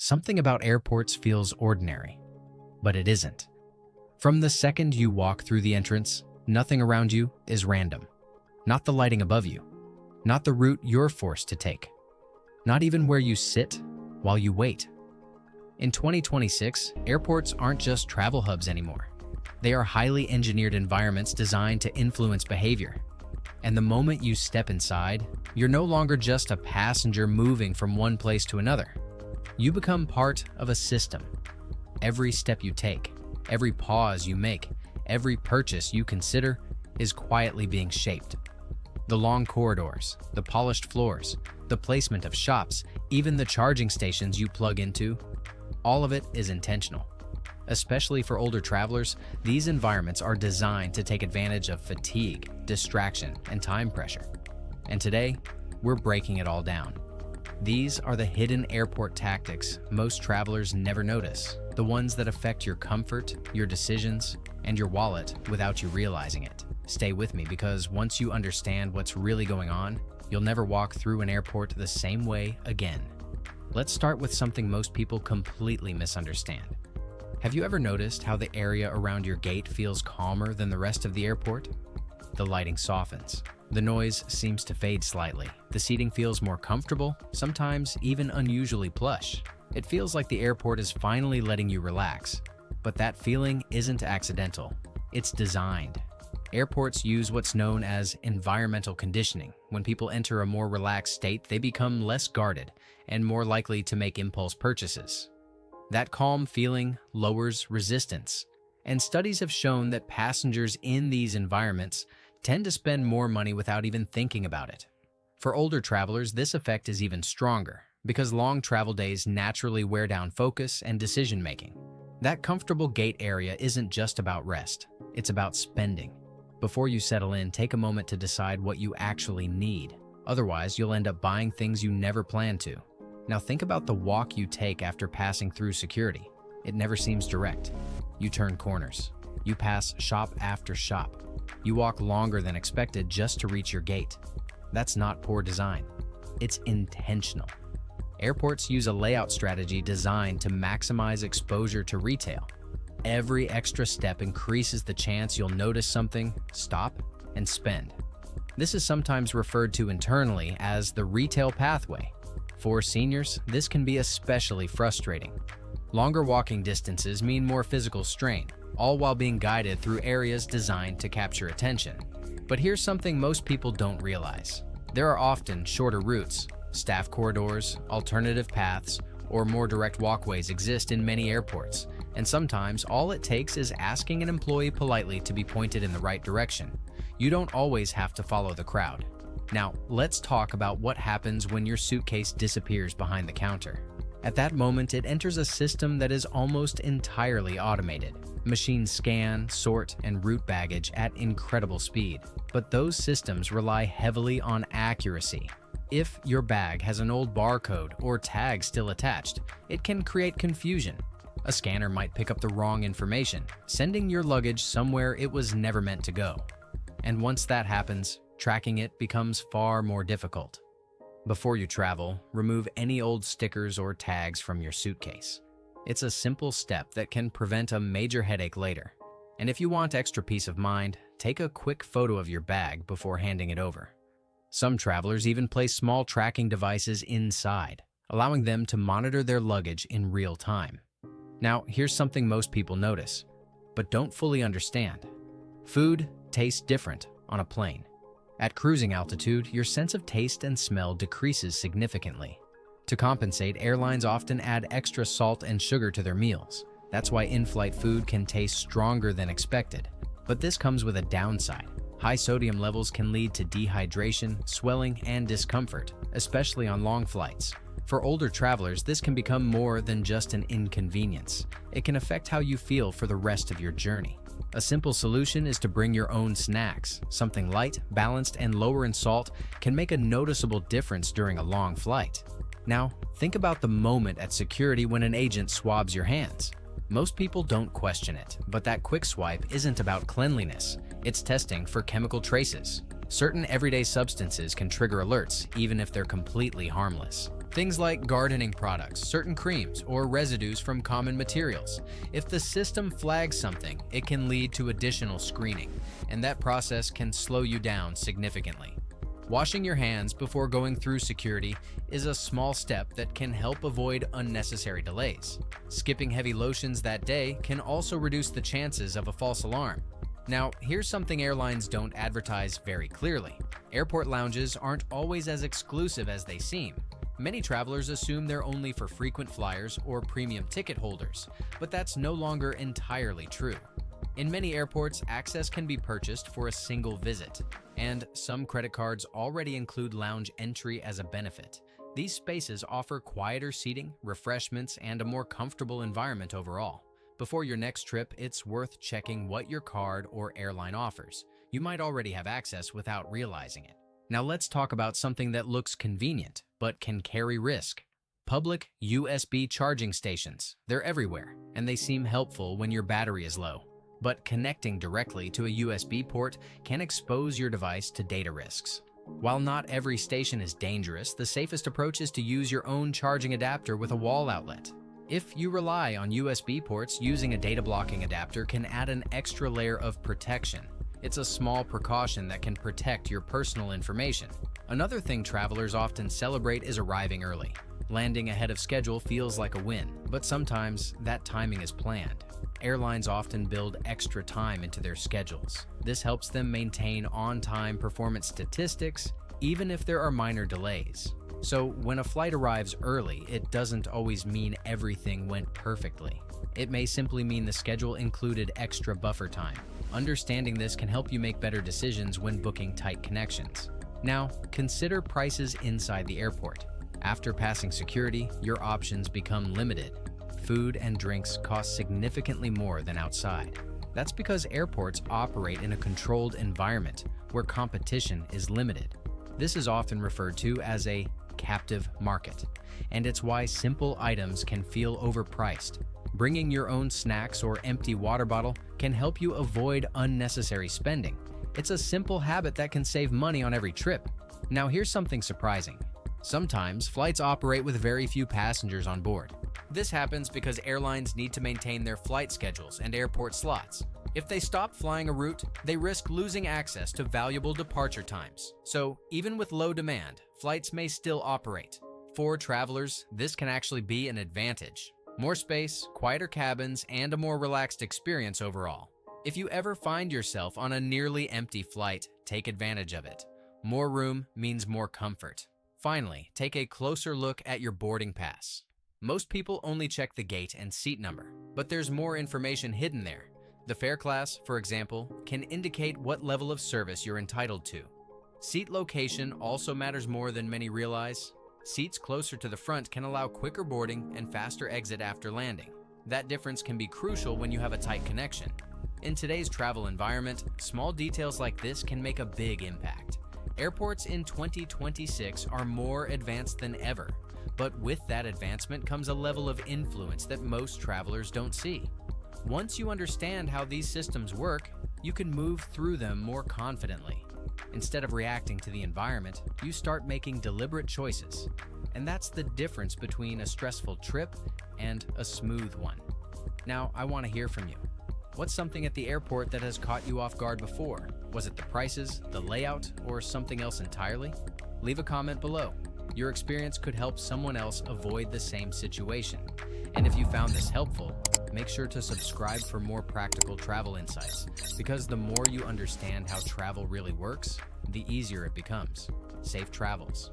Something about airports feels ordinary, but it isn't. From the second you walk through the entrance, nothing around you is random. Not the lighting above you, not the route you're forced to take, not even where you sit while you wait. In 2026, airports aren't just travel hubs anymore. They are highly engineered environments designed to influence behavior. And the moment you step inside, you're no longer just a passenger moving from one place to another. You become part of a system. Every step you take, every pause you make, every purchase you consider is quietly being shaped. The long corridors, the polished floors, the placement of shops, even the charging stations you plug into, all of it is intentional. Especially for older travelers, these environments are designed to take advantage of fatigue, distraction, and time pressure. And today, we're breaking it all down. These are the hidden airport tactics most travelers never notice, the ones that affect your comfort, your decisions, and your wallet without you realizing it. Stay with me because once you understand what's really going on, you'll never walk through an airport the same way again. Let's start with something most people completely misunderstand. Have you ever noticed how the area around your gate feels calmer than the rest of the airport? The lighting softens. The noise seems to fade slightly. The seating feels more comfortable, sometimes even unusually plush. It feels like the airport is finally letting you relax. But that feeling isn't accidental. It's designed. Airports use what's known as environmental conditioning. When people enter a more relaxed state, they become less guarded and more likely to make impulse purchases. That calm feeling lowers resistance, and studies have shown that passengers in these environments tend to spend more money without even thinking about it. For older travelers, this effect is even stronger because long travel days naturally wear down focus and decision-making. That comfortable gate area isn't just about rest, it's about spending. Before you settle in, take a moment to decide what you actually need. Otherwise, you'll end up buying things you never planned to. Now think about the walk you take after passing through security. It never seems direct. You turn corners. You pass shop after shop. You walk longer than expected just to reach your gate. That's not poor design. It's intentional. Airports use a layout strategy designed to maximize exposure to retail. Every extra step increases the chance you'll notice something, stop, and spend. This is sometimes referred to internally as the retail pathway. For seniors, this can be especially frustrating. Longer walking distances mean more physical strain, all while being guided through areas designed to capture attention. But here's something most people don't realize. There are often shorter routes, staff corridors, alternative paths, or more direct walkways exist in many airports, and sometimes all it takes is asking an employee politely to be pointed in the right direction. You don't always have to follow the crowd. Now, let's talk about what happens when your suitcase disappears behind the counter. At that moment, it enters a system that is almost entirely automated. Machines scan, sort, and route baggage at incredible speed. But those systems rely heavily on accuracy. If your bag has an old barcode or tag still attached, it can create confusion. A scanner might pick up the wrong information, sending your luggage somewhere it was never meant to go. And once that happens, tracking it becomes far more difficult. Before you travel, remove any old stickers or tags from your suitcase. It's a simple step that can prevent a major headache later. And if you want extra peace of mind, take a quick photo of your bag before handing it over. Some travelers even place small tracking devices inside, allowing them to monitor their luggage in real time. Now, here's something most people notice, but don't fully understand. Food tastes different on a plane. At cruising altitude, your sense of taste and smell decreases significantly. To compensate, airlines often add extra salt and sugar to their meals. That's why in-flight food can taste stronger than expected. But this comes with a downside. High sodium levels can lead to dehydration, swelling, and discomfort, especially on long flights. For older travelers, this can become more than just an inconvenience. It can affect how you feel for the rest of your journey. A simple solution is to bring your own snacks. Something light, balanced, and lower in salt can make a noticeable difference during a long flight. Now, think about the moment at security when an agent swabs your hands. Most people don't question it, but that quick swipe isn't about cleanliness. It's testing for chemical traces. Certain everyday substances can trigger alerts, even if they're completely harmless. Things like gardening products, certain creams, or residues from common materials. If the system flags something, it can lead to additional screening, and that process can slow you down significantly. Washing your hands before going through security is a small step that can help avoid unnecessary delays. Skipping heavy lotions that day can also reduce the chances of a false alarm. Now, here's something airlines don't advertise very clearly. Airport lounges aren't always as exclusive as they seem. Many travelers assume they're only for frequent flyers or premium ticket holders, but that's no longer entirely true. In many airports, access can be purchased for a single visit, and some credit cards already include lounge entry as a benefit. These spaces offer quieter seating, refreshments, and a more comfortable environment overall. Before your next trip, it's worth checking what your card or airline offers. You might already have access without realizing it. Now let's talk about something that looks convenient, but can carry risk. Public USB charging stations. They're everywhere, and they seem helpful when your battery is low. But connecting directly to a USB port can expose your device to data risks. While not every station is dangerous, the safest approach is to use your own charging adapter with a wall outlet. If you rely on USB ports, using a data blocking adapter can add an extra layer of protection. It's a small precaution that can protect your personal information. Another thing travelers often celebrate is arriving early. Landing ahead of schedule feels like a win, but sometimes that timing is planned. Airlines often build extra time into their schedules. This helps them maintain on-time performance statistics, even if there are minor delays. So when a flight arrives early, it doesn't always mean everything went perfectly. It may simply mean the schedule included extra buffer time. Understanding this can help you make better decisions when booking tight connections. Now, consider prices inside the airport. After passing security, your options become limited. Food and drinks cost significantly more than outside. That's because airports operate in a controlled environment where competition is limited. This is often referred to as a captive market, and it's why simple items can feel overpriced. Bringing your own snacks or empty water bottle can help you avoid unnecessary spending. It's a simple habit that can save money on every trip. Now here's something surprising. Sometimes flights operate with very few passengers on board. This happens because airlines need to maintain their flight schedules and airport slots. If they stop flying a route, they risk losing access to valuable departure times. So even with low demand, flights may still operate. For travelers, this can actually be an advantage. More space, quieter cabins, and a more relaxed experience overall. If you ever find yourself on a nearly empty flight, take advantage of it. More room means more comfort. Finally, take a closer look at your boarding pass. Most people only check the gate and seat number, but there's more information hidden there. The fare class, for example, can indicate what level of service you're entitled to. Seat location also matters more than many realize. Seats closer to the front can allow quicker boarding and faster exit after landing. That difference can be crucial when you have a tight connection. In today's travel environment, small details like this can make a big impact. Airports in 2026 are more advanced than ever, but with that advancement comes a level of influence that most travelers don't see. Once you understand how these systems work, you can move through them more confidently. Instead of reacting to the environment, you start making deliberate choices. And that's the difference between a stressful trip and a smooth one. Now, I want to hear from you. What's something at the airport that has caught you off guard before? Was it the prices, the layout, or something else entirely? Leave a comment below. Your experience could help someone else avoid the same situation. And if you found this helpful, make sure to subscribe for more practical travel insights, because the more you understand how travel really works, the easier it becomes. Safe travels.